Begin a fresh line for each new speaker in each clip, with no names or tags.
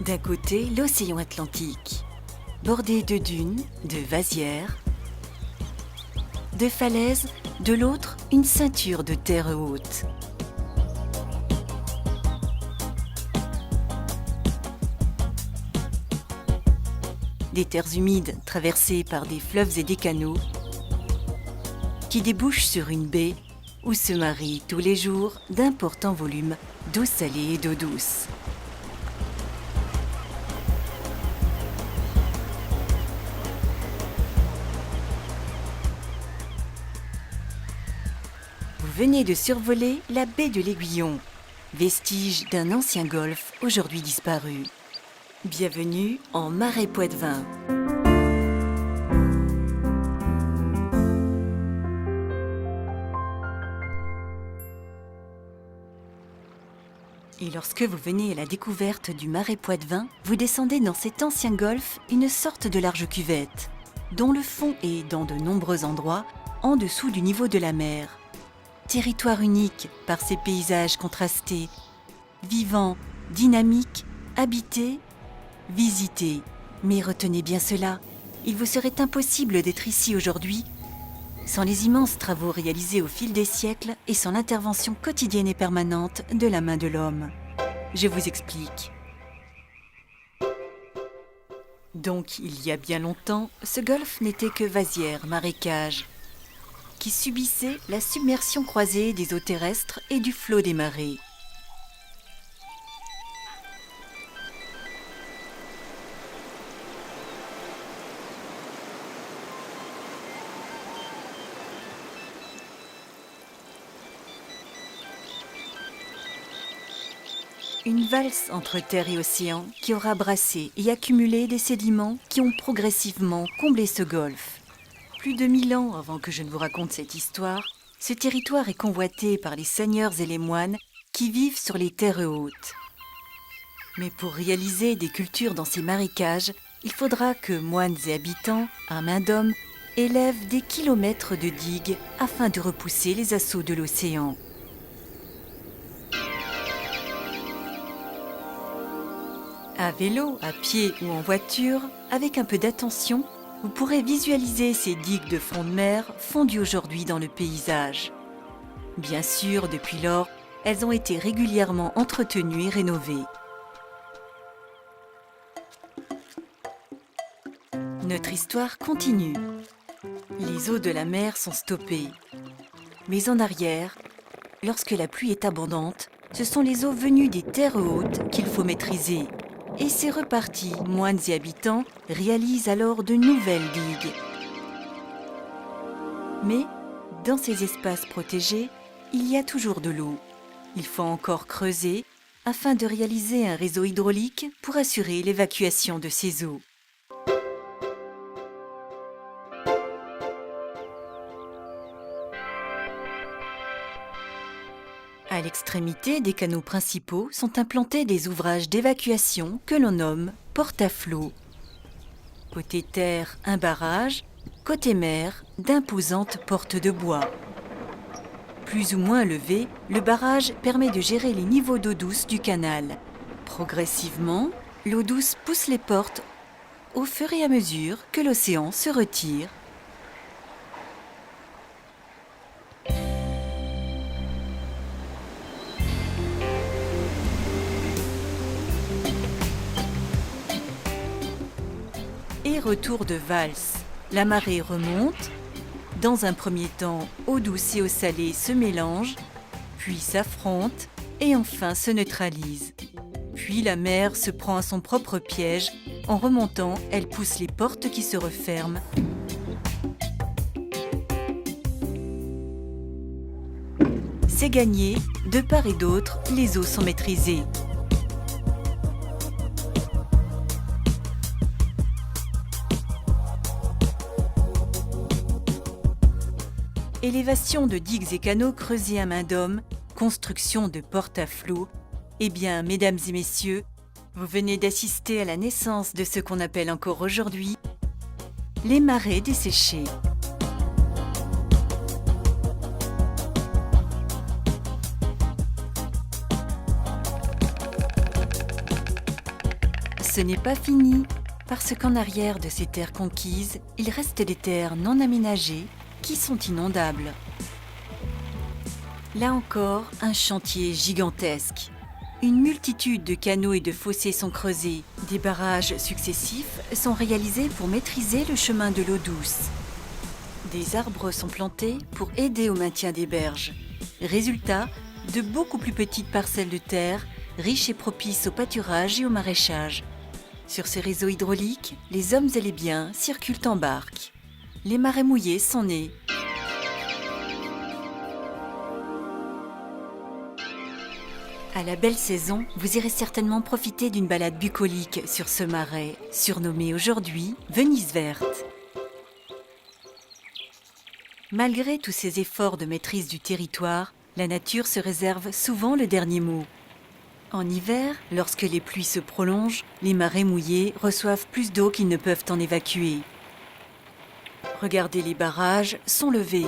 D'un côté, l'océan Atlantique, bordé de dunes, de vasières, de falaises, de l'autre, une ceinture de terre haute. Des terres humides traversées par des fleuves et des canaux qui débouchent sur une baie où se marient tous les jours d'importants volumes d'eau salée et d'eau douce. Vous venez de survoler la baie de l'Aiguillon, vestige d'un ancien golfe aujourd'hui disparu. Bienvenue en Marais Poitevin. Et lorsque vous venez à la découverte du Marais Poitevin, vous descendez dans cet ancien golfe une sorte de large cuvette, dont le fond est, dans de nombreux endroits, en dessous du niveau de la mer. Territoire unique par ses paysages contrastés, vivants, dynamiques, habités, visités. Mais retenez bien cela, il vous serait impossible d'être ici aujourd'hui sans les immenses travaux réalisés au fil des siècles et sans l'intervention quotidienne et permanente de la main de l'homme. Je vous explique. Donc, il y a bien longtemps, ce golfe n'était que vasière, marécage, qui subissait la submersion croisée des eaux terrestres et du flot des marées. Une valse entre terre et océan qui aura brassé et accumulé des sédiments qui ont progressivement comblé ce golfe. Plus de 1000 ans avant que je ne vous raconte cette histoire, ce territoire est convoité par les seigneurs et les moines qui vivent sur les terres hautes. Mais pour réaliser des cultures dans ces marécages, il faudra que moines et habitants, à main d'homme, élèvent des kilomètres de digues afin de repousser les assauts de l'océan. À vélo, à pied ou en voiture, avec un peu d'attention, vous pourrez visualiser ces digues de front de mer fondues aujourd'hui dans le paysage. Bien sûr, depuis lors, elles ont été régulièrement entretenues et rénovées. Notre histoire continue. Les eaux de la mer sont stoppées. Mais en arrière, lorsque la pluie est abondante, ce sont les eaux venues des terres hautes qu'il faut maîtriser. Et c'est reparti, moines et habitants réalisent alors de nouvelles digues. Mais, dans ces espaces protégés, il y a toujours de l'eau. Il faut encore creuser afin de réaliser un réseau hydraulique pour assurer l'évacuation de ces eaux. À l'extrémité des canaux principaux sont implantés des ouvrages d'évacuation que l'on nomme porte à flot. Côté terre, un barrage, côté mer, d'imposantes portes de bois. Plus ou moins levé, le barrage permet de gérer les niveaux d'eau douce du canal. Progressivement, l'eau douce pousse les portes au fur et à mesure que l'océan se retire. Et retour de valse. La marée remonte. Dans un premier temps, eau douce et eau salée se mélangent, puis s'affrontent et enfin se neutralisent. Puis la mer se prend à son propre piège. En remontant, elle pousse les portes qui se referment. C'est gagné. De part et d'autre, les eaux sont maîtrisées. Élévation de digues et canaux creusés à main d'homme, construction de portes à flot. Eh bien, mesdames et messieurs, vous venez d'assister à la naissance de ce qu'on appelle encore aujourd'hui les marais desséchés. ce n'est pas fini, parce qu'en arrière de ces terres conquises, il reste des terres non aménagées qui sont inondables. Là encore, un chantier gigantesque. Une multitude de canaux et de fossés sont creusés. Des barrages successifs sont réalisés pour maîtriser le chemin de l'eau douce. Des arbres sont plantés pour aider au maintien des berges. Résultat, de beaucoup plus petites parcelles de terre, riches et propices au pâturage et au maraîchage. Sur ces réseaux hydrauliques, les hommes et les biens circulent en barque. Les marais mouillés sont nés. À la belle saison, vous irez certainement profiter d'une balade bucolique sur ce marais, surnommé aujourd'hui Venise verte. Malgré tous ces efforts de maîtrise du territoire, la nature se réserve souvent le dernier mot. En hiver, lorsque les pluies se prolongent, les marais mouillés reçoivent plus d'eau qu'ils ne peuvent en évacuer. Regardez, les barrages sont levés.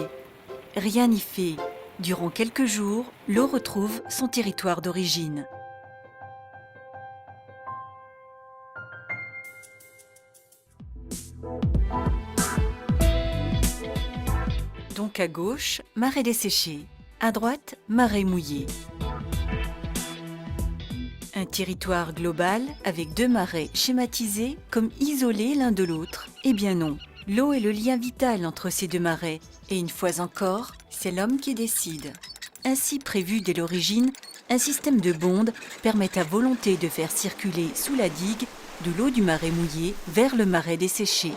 Rien n'y fait. Durant quelques jours, l'eau retrouve son territoire d'origine. Donc à gauche, marais desséché. À droite, marais mouillé. Un territoire global avec deux marais schématisés comme isolés l'un de l'autre. Eh bien non, l'eau est le lien vital entre ces deux marais. Et une fois encore, c'est l'homme qui décide. Ainsi prévu dès l'origine, un système de bondes permet à volonté de faire circuler sous la digue de l'eau du marais mouillé vers le marais desséché.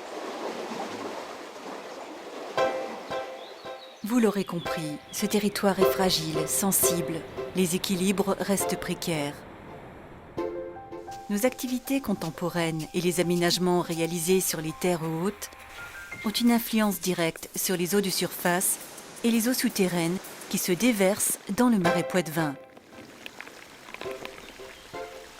Vous l'aurez compris, ce territoire est fragile, sensible. Les équilibres restent précaires. Nos activités contemporaines et les aménagements réalisés sur les terres hautes ont une influence directe sur les eaux de surface et les eaux souterraines qui se déversent dans le marais Poitevin.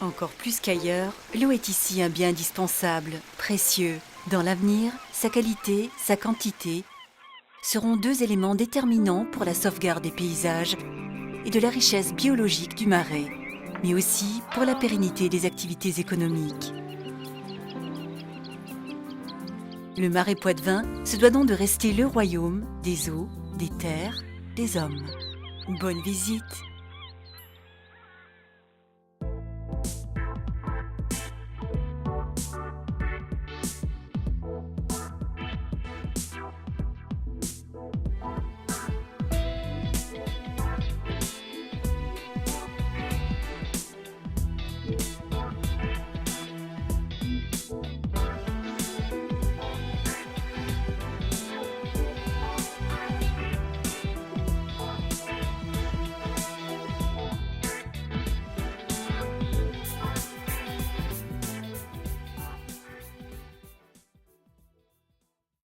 Encore plus qu'ailleurs, l'eau est ici un bien indispensable, précieux. Dans l'avenir, sa qualité, sa quantité seront deux éléments déterminants pour la sauvegarde des paysages et de la richesse biologique du marais, mais aussi pour la pérennité des activités économiques. Le marais Poitevin se doit donc de rester le royaume des eaux, des terres, des hommes. Bonne visite!